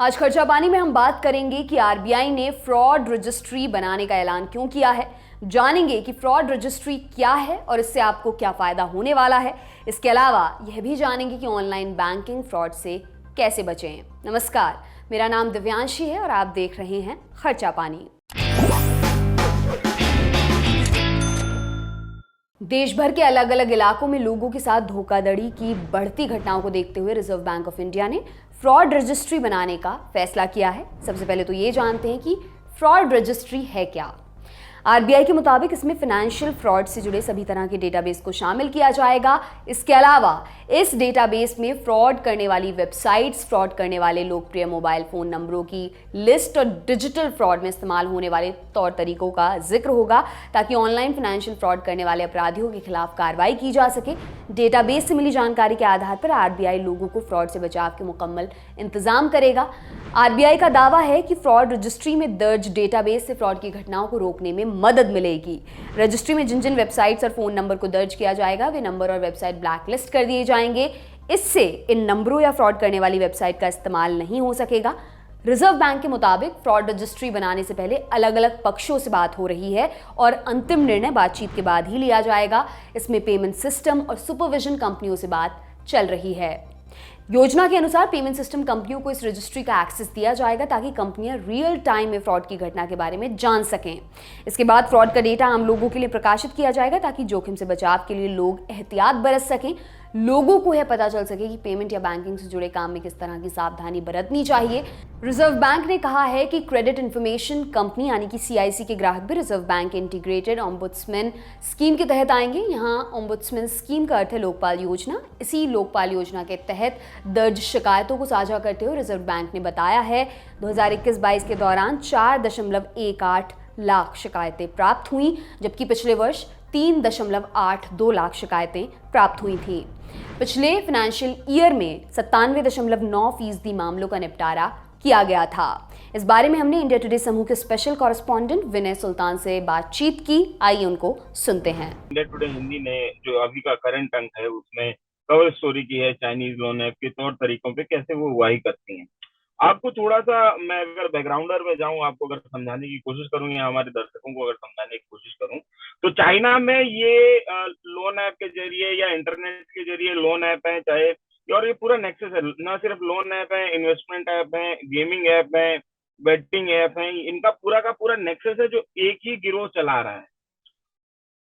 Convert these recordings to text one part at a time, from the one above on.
आज खर्चा पानी में हम बात करेंगे कि आरबीआई ने फ्रॉड रजिस्ट्री बनाने का ऐलान क्यों किया है। जानेंगे कि फ्रॉड रजिस्ट्री क्या है और इससे आपको क्या फायदा होने वाला है। इसके अलावा यह भी जानेंगे कि ऑनलाइन बैंकिंग फ्रॉड से कैसे बचें। नमस्कार, मेरा नाम दिव्यांशी है और आप देख रहे हैं खर्चा पानी। देश भर के अलग अलग इलाकों में लोगों के साथ धोखाधड़ी की बढ़ती घटनाओं को देखते हुए रिजर्व बैंक ऑफ इंडिया ने फ्रॉड रजिस्ट्री बनाने का फैसला किया है। सबसे पहले तो ये जानते हैं कि फ्रॉड रजिस्ट्री है क्या। आरबीआई के मुताबिक इसमें फाइनेंशियल फ्रॉड से जुड़े सभी तरह के डेटाबेस को शामिल किया जाएगा। इसके अलावा इस डेटाबेस में फ्रॉड करने वाली वेबसाइट्स, फ्रॉड करने वाले लोकप्रिय मोबाइल फोन नंबरों की लिस्ट और डिजिटल फ्रॉड में इस्तेमाल होने वाले तौर तरीकों का जिक्र होगा, ताकि ऑनलाइन फाइनेंशियल फ्रॉड करने वाले अपराधियों के खिलाफ कार्रवाई की जा सके। डेटाबेस से मिली जानकारी के आधार पर आरबीआई लोगों को फ्रॉड से बचाव के मुकम्मल इंतजाम करेगा। आरबीआई का दावा है कि फ्रॉड रजिस्ट्री में दर्ज डेटाबेस से फ्रॉड की घटनाओं को रोकने में मदद मिलेगी। रजिस्ट्री में जिन जिन वेबसाइट्स और फोन नंबर को दर्ज किया जाएगा, वे नंबर और वेबसाइट ब्लैकलिस्ट कर दिए जाएंगे। इससे इन नंबरों या फ्रॉड करने वाली वेबसाइट का इस्तेमाल नहीं हो सकेगा। रिजर्व बैंक के मुताबिक फ्रॉड रजिस्ट्री बनाने से पहले अलग अलग पक्षों से बात हो रही है और अंतिम निर्णय बातचीत के बाद ही लिया जाएगा। इसमें पेमेंट सिस्टम और सुपरविजन कंपनियों से बात चल रही है। योजना के अनुसार पेमेंट सिस्टम कंपनियों को इस रजिस्ट्री का एक्सेस दिया जाएगा, ताकि कंपनियां रियल टाइम में फ्रॉड की घटना के बारे में जान सकें। इसके बाद फ्रॉड का डेटा आम लोगों के लिए प्रकाशित किया जाएगा, ताकि जोखिम से बचाव के लिए लोग एहतियात बरत सकें। लोगों को यह पता चल सके कि पेमेंट या बैंकिंग से जुड़े काम में किस तरह की सावधानी बरतनी चाहिए। रिजर्व बैंक ने कहा है कि क्रेडिट इंफॉर्मेशन कंपनी यानी कि सीआईसी के ग्राहक भी रिजर्व बैंक के इंटीग्रेटेड ओम्बुड्समैन स्कीम के तहत आएंगे। यहाँ ओम्बुड्समैन स्कीम का अर्थ है लोकपाल योजना। इसी लोकपाल योजना के तहत दर्ज शिकायतों को साझा करते हुए रिजर्व बैंक ने बताया है 2021-22 के दौरान 4.18 लाख शिकायतें प्राप्त हुई, जबकि पिछले वर्ष 3.82 लाख शिकायतें प्राप्त हुई थी। पिछले फाइनेंशियल ईयर में 97.9% मामलों का निपटारा किया गया था। इस बारे में हमने इंडिया टुडे समूह के स्पेशल कॉरेस्पॉन्डेंट विनय सुल्तान से बातचीत की। आइए उनको सुनते हैं। इंडिया टुडे हिंदी ने जो अभी का करंट अंक है उसमें कवर स्टोरी की है चाइनीज लोन ऐप के तौर तरीकों पे कैसे वो वाही करती हैं। आपको थोड़ा सा मैं अगर बैकग्राउंडर में जाऊं, आपको अगर समझाने की कोशिश करूं या हमारे दर्शकों को अगर समझाने की कोशिश करूं, तो चाइना में ये लोन ऐप के जरिए या इंटरनेट के जरिए लोन ऐप है चाहे, और ये पूरा नेक्सस है। ना सिर्फ लोन ऐप है, इन्वेस्टमेंट ऐप है, गेमिंग ऐप है, बेटिंग ऐप है, इनका पूरा का पूरा नेक्सस है जो एक ही गिरोह चला रहा है।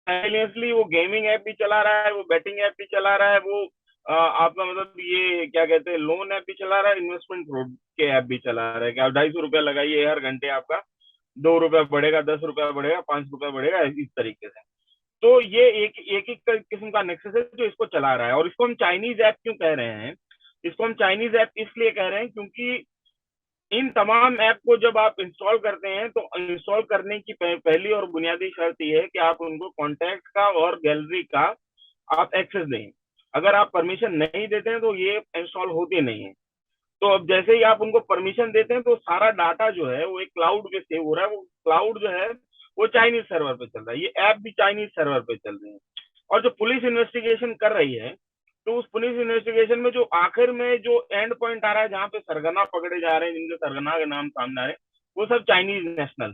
साइलेंसली वो गेमिंग ऐप भी चला रहा है, वो बेटिंग ऐप भी चला रहा है, वो आपका मतलब ये क्या कहते हैं लोन ऐप भी चला रहा है, इन्वेस्टमेंट फ्रॉड के ऐप भी चला रहा है कि आप 250 रुपया लगाइए हर घंटे आपका 2 रुपया बढ़ेगा, 10 रुपया बढ़ेगा, 5 रुपया बढ़ेगा, इस तरीके से। तो ये एक एक एक किस्म का नेक्सस है जो इसको चला रहा है। और इसको हम चाइनीज ऐप क्यों कह रहे हैं? इसको हम चाइनीज ऐप इसलिए कह रहे हैं क्योंकि इन तमाम ऐप को जब आप इंस्टॉल करते हैं तो इंस्टॉल करने की पहली और बुनियादी शर्त ये है कि आप उनको कॉन्टैक्ट का और गैलरी का आप एक्सेस दें। अगर आप परमिशन नहीं देते हैं तो ये इंस्टॉल होती नहीं है। तो अब जैसे ही आप उनको परमिशन देते हैं तो सारा डाटा जो है वो एक क्लाउड पे सेव हो रहा है। वो क्लाउड जो है वो चाइनीज सर्वर पे चल रहा है, ये ऐप भी चाइनीज सर्वर पे चल रही है। और जो पुलिस इन्वेस्टिगेशन कर रही है, तो उस पुलिस इन्वेस्टिगेशन में जो आखिर में जो एंड पॉइंट आ रहा है जहां पे सरगना पकड़े जा रहे हैं, जिनके सरगना के नाम सामने आ रहे हैं, वो सब चाइनीज नेशनल।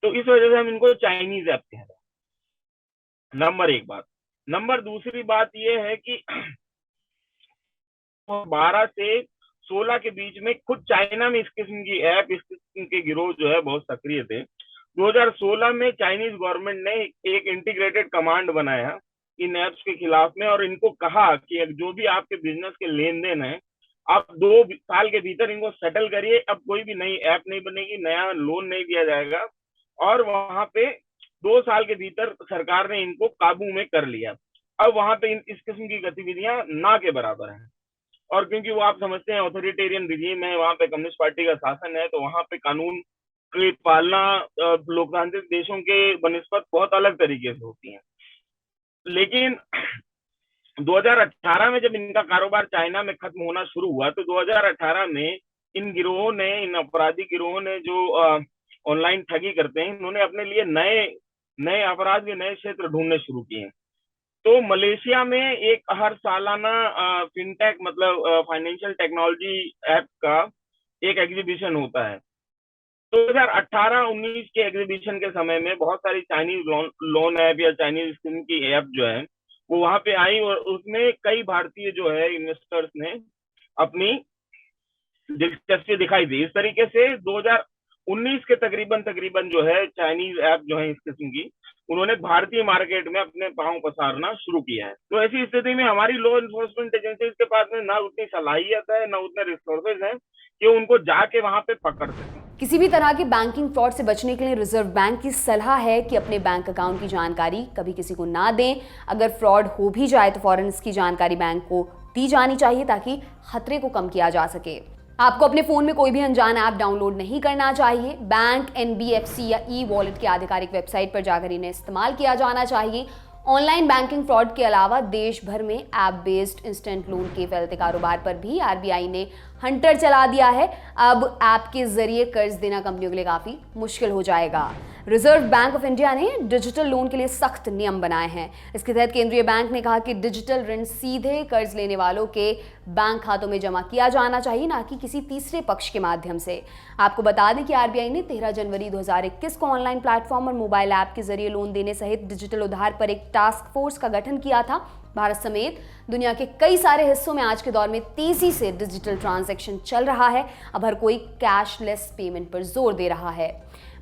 तो इस वजह से हम इनको चाइनीज ऐप कह रहे हैं। नंबर एक बात। नंबर दूसरी बात ये है कि 12 से 16 के बीच में खुद चाइना में इस किस्म की ऐप, इस किस्म के गिरोह जो है बहुत सक्रिय थे। 2016 में चाइनीज गवर्नमेंट ने एक इंटीग्रेटेड कमांड बनाया इन ऐप्स के खिलाफ में, और इनको कहा कि जो भी आपके बिजनेस के लेन देन है आप 2 साल के भीतर इनको सेटल करिए। अब कोई भी नई ऐप नहीं बनेगी, नया लोन नहीं दिया जाएगा। और वहां पे 2 साल के भीतर सरकार ने इनको काबू में कर लिया। अब वहां पे इस किस्म की गतिविधियां ना के बराबर हैं। और क्योंकि वो आप समझते हैं ऑथोरिटेरियन रिजीम है, वहां पे कम्युनिस्ट पार्टी का शासन है, तो वहां पे कानून की पालना लोकतांत्रिक देशों के बनिस्बत बहुत अलग तरीके से होती है। लेकिन 2018 में जब इनका कारोबार चाइना में खत्म होना शुरू हुआ, तो 2018 में इन गिरोहों ने, इन अपराधी गिरोहों ने जो ऑनलाइन ठगी करते हैं, इन्होंने अपने लिए नए नए अपराध के नए क्षेत्र ढूंढने शुरू किए। तो मलेशिया में एक हर सालाना फिनटेक मतलब फाइनेंशियल टेक्नोलॉजी ऐप का एक एग्जीबिशन होता है। 2018-19 के एग्जीबिशन के समय में बहुत सारी चाइनीज लोन लोन ऐप या चाइनीज स्कीम की ऐप जो है वो वहां पे आई, और उसमें कई भारतीय जो है इन्वेस्टर्स ने अपनी दिलचस्पी दिखाई दी। इस तरीके से 2019 के तकरीबन तकरीबन जो है चाइनीज ऐप जो है इस किस्म की, उन्होंने भारतीय मार्केट में अपने पांव पसारना शुरू किया है। तो ऐसी स्थिति में हमारी लॉ इन्फोर्समेंट एजेंसीज के पास में ना उतनी सलाहियत है, ना उतने रिसोर्सेज हैं कि उनको जाके वहां पे पकड़ सकें। किसी भी तरह के बैंकिंग फ्रॉड से बचने के लिए रिजर्व बैंक की सलाह है कि अपने बैंक अकाउंट की जानकारी कभी किसी को ना दें। अगर फ्रॉड हो भी जाए तो फौरन इसकी जानकारी बैंक को दी जानी चाहिए ताकि खतरे को कम किया जा सके। आपको अपने फोन में कोई भी अनजान ऐप डाउनलोड नहीं करना चाहिए। बैंक, एनबीएफसी या ई वॉलेट की आधिकारिक वेबसाइट पर जाकर इन्हें इस्तेमाल किया जाना चाहिए। ऑनलाइन बैंकिंग फ्रॉड के अलावा देश भर में ऐप बेस्ड इंस्टेंट लोन के फैलते कारोबार पर भी आरबीआई ने हंटर चला दिया है। अब ऐप के जरिए कर्ज देना कंपनियों के लिए काफी मुश्किल हो जाएगा। रिजर्व बैंक ऑफ इंडिया ने डिजिटल लोन के लिए सख्त नियम बनाए हैं। इसके तहत केंद्रीय बैंक ने कहा कि डिजिटल ऋण सीधे कर्ज लेने वालों के बैंक खातों में जमा किया जाना चाहिए, ना कि किसी तीसरे पक्ष के माध्यम से। आपको बता दें कि आरबीआई ने 13 जनवरी 2021 को ऑनलाइन प्लेटफॉर्म और मोबाइल ऐप के जरिए लोन देने सहित डिजिटल उधार पर एक टास्क फोर्स का गठन किया था। भारत समेत दुनिया के कई सारे हिस्सों में आज के दौर में तेजी से डिजिटल ट्रांजैक्शन चल रहा है। अब हर कोई कैशलेस पेमेंट पर जोर दे रहा है।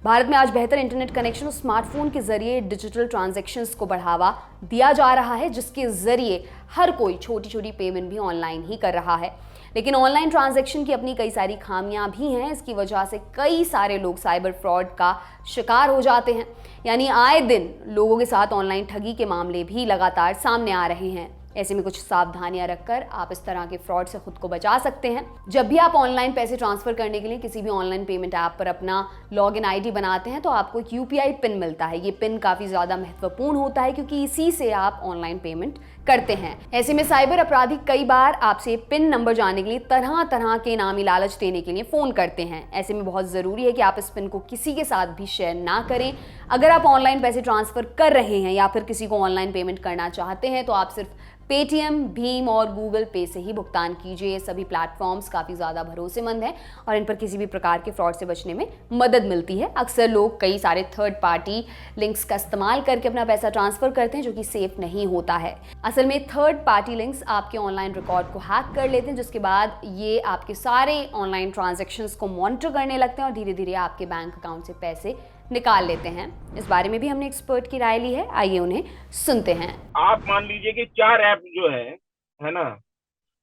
भारत में आज बेहतर इंटरनेट कनेक्शन और स्मार्टफोन के जरिए डिजिटल ट्रांजैक्शंस को बढ़ावा दिया जा रहा है, जिसके जरिए हर कोई छोटी छोटी पेमेंट भी ऑनलाइन ही कर रहा है। लेकिन ऑनलाइन ट्रांजैक्शन की अपनी कई सारी खामियां भी हैं। इसकी वजह से कई सारे लोग साइबर फ्रॉड का शिकार हो जाते हैं। यानी आए दिन लोगों के साथ ऑनलाइन ठगी के मामले भी लगातार सामने आ रहे हैं। ऐसे में कुछ सावधानियां रखकर आप इस तरह के फ्रॉड से खुद को बचा सकते हैं। जब भी आप ऑनलाइन पैसे ट्रांसफर करने के लिए किसी भी ऑनलाइन पेमेंट ऐप पर अपना लॉगिन आईडी बनाते हैं तो आपको एक यूपीआई पिन मिलता है। ये पिन काफी ज्यादा महत्वपूर्ण होता है क्योंकि इसी से आप ऑनलाइन पेमेंट करते हैं। ऐसे में साइबर अपराधी कई बार आपसे पिन नंबर जानने के लिए तरह तरह के इनामी लालच देने के लिए फोन करते हैं। ऐसे में बहुत जरूरी है कि आप इस पिन को किसी के साथ भी शेयर ना करें। अगर आप ऑनलाइन पैसे ट्रांसफर कर रहे हैं या फिर किसी को ऑनलाइन पेमेंट करना चाहते हैं तो आप सिर्फ पेटीएम, भीम और गूगल पे से ही भुगतान कीजिए। ये सभी प्लेटफॉर्म्स काफ़ी ज़्यादा भरोसेमंद हैं और इन पर किसी भी प्रकार के फ्रॉड से बचने में मदद मिलती है। अक्सर लोग कई सारे थर्ड पार्टी लिंक्स का इस्तेमाल करके अपना पैसा ट्रांसफ़र करते हैं, जो कि सेफ नहीं होता है। असल में थर्ड पार्टी लिंक्स आपके ऑनलाइन रिकॉर्ड को हैक कर लेते हैं, जिसके बाद ये आपके सारे ऑनलाइन ट्रांजेक्शन्स को मॉनिटर करने लगते हैं और धीरे धीरे आपके बैंक अकाउंट से पैसे निकाल लेते हैं। इस बारे में भी हमने एक्सपर्ट की राय ली है, आइए उन्हें सुनते हैं। आप मान लीजिए कि 4 ऐप जो है ना,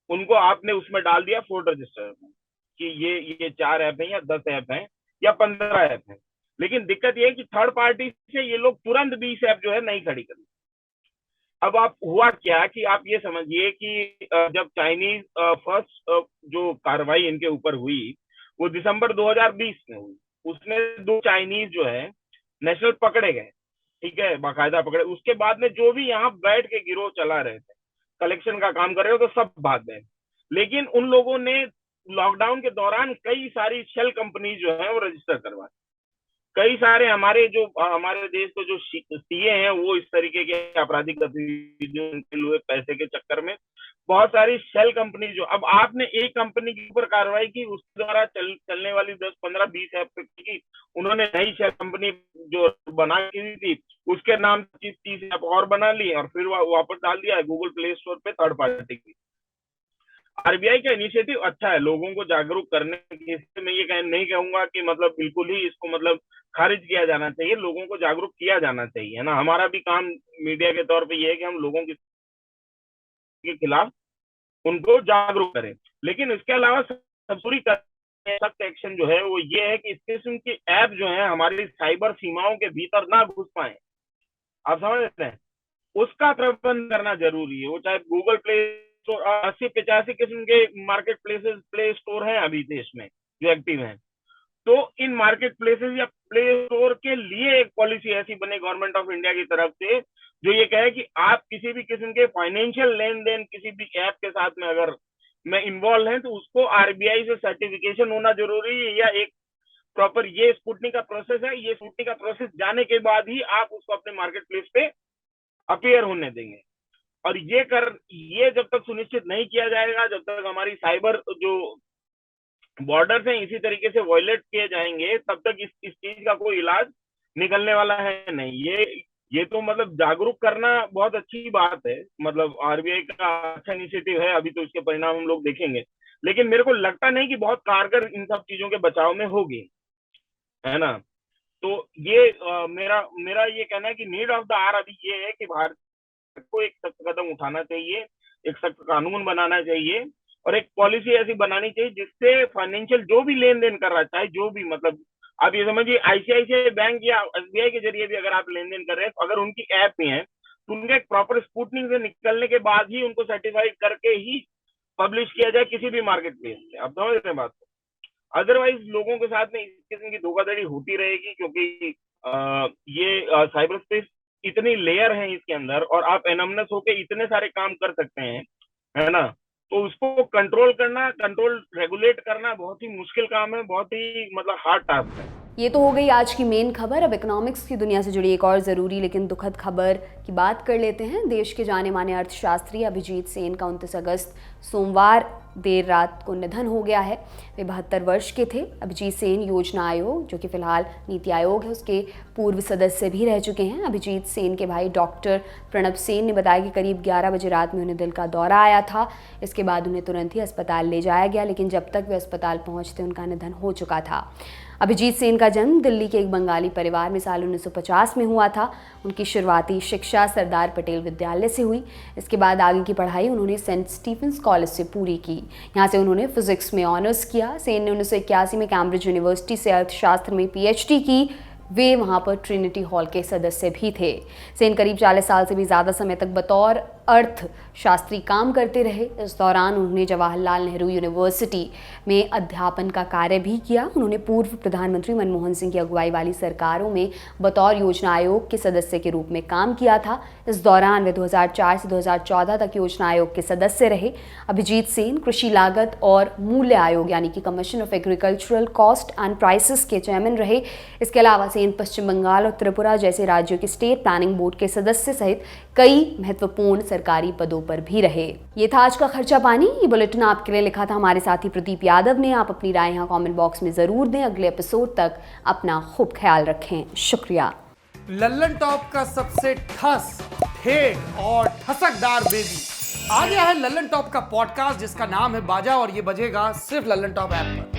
उनको आपने उसमें डाल दिया फोर्ड रजिस्टर में कि ये 4 ऐप हैं या 10 ऐप हैं या 15 ऐप हैं। लेकिन दिक्कत ये है कि थर्ड पार्टी से ये लोग तुरंत 20 ऐप जो है नहीं खड़ी कर। अब आप हुआ क्या कि आप ये समझिए कि जब चाइनीज फर्स्ट जो कार्रवाई इनके ऊपर हुई वो दिसंबर 2020 में हुई। उसमें 2 चाइनीज जो है नेशनल पकड़े गए, ठीक है, बाकायदा पकड़े। उसके बाद में जो भी यहाँ बैठ के गिरोह चला रहे थे, कलेक्शन का काम कर रहे हो, तो सब भाग गए। लेकिन उन लोगों ने लॉकडाउन के दौरान कई सारी शेल कंपनी जो है वो रजिस्टर करवाई। कई सारे हमारे देश के जो सीए हैं वो इस तरीके के आपराधिक गतिविधियों के लिए पैसे के चक्कर में बहुत सारी शेल कंपनी जो, अब आपने एक कंपनी के ऊपर कार्रवाई की, उसके द्वारा चलने वाली 10, 15, 20 ऐप की उन्होंने नई शेल कंपनी जो बना की थी उसके नाम 30 ऐप और बना ली और फिर वापस डाल दिया गूगल प्ले स्टोर पे थर्ड पार्टी की। आरबीआई का इनिशिएटिव अच्छा है लोगों को जागरूक करने के। इससे मैं ये नहीं कहूंगा कि मतलब बिल्कुल ही इसको मतलब खारिज किया जाना चाहिए, लोगों को जागरूक किया जाना चाहिए, है ना। हमारा भी काम मीडिया के तौर पे ये है कि हम लोगों के खिलाफ उनको जागरूक करें। लेकिन इसके अलावा सबसे सख्त एक्शन जो है वो ये है कि इस किस्म की ऐप जो है हमारी साइबर सीमाओं के भीतर ना घुस पाए। आप समझ रहे हैं, उसका प्रबंध करना जरूरी है। वो चाहे गूगल प्ले स्टोर, 80-85 किस्म के मार्केट प्लेसेस प्ले स्टोर हैं अभी देश में जो एक्टिव हैं। तो इन मार्केट प्लेसेस या प्ले स्टोर के लिए एक पॉलिसी ऐसी बने गवर्नमेंट ऑफ इंडिया की तरफ से जो ये कहे कि आप किसी भी किस्म के फाइनेंशियल लेन देन किसी भी ऐप के साथ में अगर में इन्वॉल्व हैं तो उसको आरबीआई से सर्टिफिकेशन होना जरूरी है, या एक प्रॉपर ये स्क्रूटनी का प्रोसेस है। ये स्क्रूटनी का प्रोसेस जाने के बाद ही आप उसको अपने मार्केट प्लेस पे अपीयर होने देंगे। और ये जब तक सुनिश्चित नहीं किया जाएगा, जब तक हमारी साइबर जो बॉर्डर से इसी तरीके से वॉयलेट किए जाएंगे, तब तक इस चीज का कोई इलाज निकलने वाला है नहीं। ये तो मतलब जागरूक करना बहुत अच्छी बात है, मतलब आरबीआई का अच्छा इनिशिएटिव है, अभी तो इसके परिणाम हम लोग देखेंगे। लेकिन मेरे को लगता नहीं कि बहुत कारगर इन सब चीजों के बचाव में होगी, है ना। तो ये मेरा मेरा ये कहना है कि नीड ऑफ द आवर अभी ये है कि भारत को एक सख्त कदम उठाना चाहिए, एक सख्त कानून बनाना चाहिए, और एक पॉलिसी ऐसी बनानी चाहिए जिससे फाइनेंशियल जो भी लेन देन कर रहा है, चाहे जो भी, मतलब आप ये समझिए आईसीआईसीआई बैंक या एसबीआई के जरिए भी अगर आप लेन देन कर रहे हैं, तो अगर उनकी ऐप ही है तो उनका एक प्रॉपर स्कूटनिंग से निकलने के बाद ही उनको सर्टिफाइड करके ही पब्लिश किया जाए किसी भी मार्केट प्लेस में। आप समझ रहे हैं बात को। अदरवाइज लोगों के साथ में इस किस्म की धोखाधड़ी होती रहेगी, क्योंकि ये साइबर स्पेस इतनी लेयर है इसके अंदर, और आप एनमनेस होके इतने सारे काम कर सकते हैं, है ना। तो उसको कंट्रोल करना, कंट्रोल रेगुलेट करना बहुत ही मुश्किल काम है, बहुत ही मतलब हार्ड टास्क है। ये तो हो गई आज की मेन खबर। अब इकोनॉमिक्स की दुनिया से जुड़ी एक और ज़रूरी लेकिन दुखद खबर की बात कर लेते हैं। देश के जाने माने अर्थशास्त्री अभिजीत सेन का 29 अगस्त सोमवार देर रात को निधन हो गया है। वे 72 वर्ष के थे। अभिजीत सेन योजना आयोग, जो कि फिलहाल नीति आयोग है, उसके पूर्व सदस्य भी रह चुके हैं। अभिजीत सेन के भाई डॉक्टर प्रणब सेन ने बताया कि करीब 11 बजे रात में उन्हें दिल का दौरा आया था। इसके बाद उन्हें तुरंत ही अस्पताल ले जाया गया, लेकिन जब तक वे अस्पताल पहुंचते उनका निधन हो चुका था। अभिजीत सेन का जन्म दिल्ली के एक बंगाली परिवार में साल 1950 में हुआ था। उनकी शुरुआती शिक्षा सरदार पटेल विद्यालय से हुई। इसके बाद आगे की पढ़ाई उन्होंने सेंट स्टीफेंस कॉलेज से पूरी की। यहाँ से उन्होंने फिजिक्स में ऑनर्स किया। सेन ने 1981 में कैम्ब्रिज यूनिवर्सिटी से अर्थशास्त्र में पीएचडी की। वे वहाँ पर ट्रिनिटी हॉल के सदस्य भी थे। सेन करीब 40 साल से भी ज़्यादा समय तक बतौर अर्थशास्त्री काम करते रहे। इस दौरान उन्होंने जवाहरलाल नेहरू यूनिवर्सिटी में अध्यापन का कार्य भी किया। उन्होंने पूर्व प्रधानमंत्री मनमोहन सिंह की अगुवाई वाली सरकारों में बतौर योजना आयोग के सदस्य के रूप में काम किया था। इस दौरान वे 2004 से 2014 तक योजना आयोग के सदस्य रहे। अभिजीत सेन कृषि लागत और मूल्य आयोग यानी कि commission of agricultural cost and prices के चेयरमैन रहे। इसके अलावा सेन पश्चिम बंगाल और त्रिपुरा जैसे राज्यों के स्टेट प्लानिंग बोर्ड के सदस्य सहित कई महत्वपूर्ण सरकारी पदों पर भी रहे। ये था आज का खर्चा पानी। ये बुलेटिन आपके लिए लिखा था हमारे साथी प्रदीप यादव ने। आप अपनी राय यहाँ कमेंट बॉक्स में जरूर दें। अगले एपिसोड तक अपना खूब ख्याल रखें। शुक्रिया। लल्लन टॉप का सबसे ठस, ठेठ और ठसकदार बेबी आ गया है लल्लन टॉप का पॉडकास्ट, जिसका नाम है बाजा, और ये बजेगा सिर्फ लल्लन टॉप ऐप पर।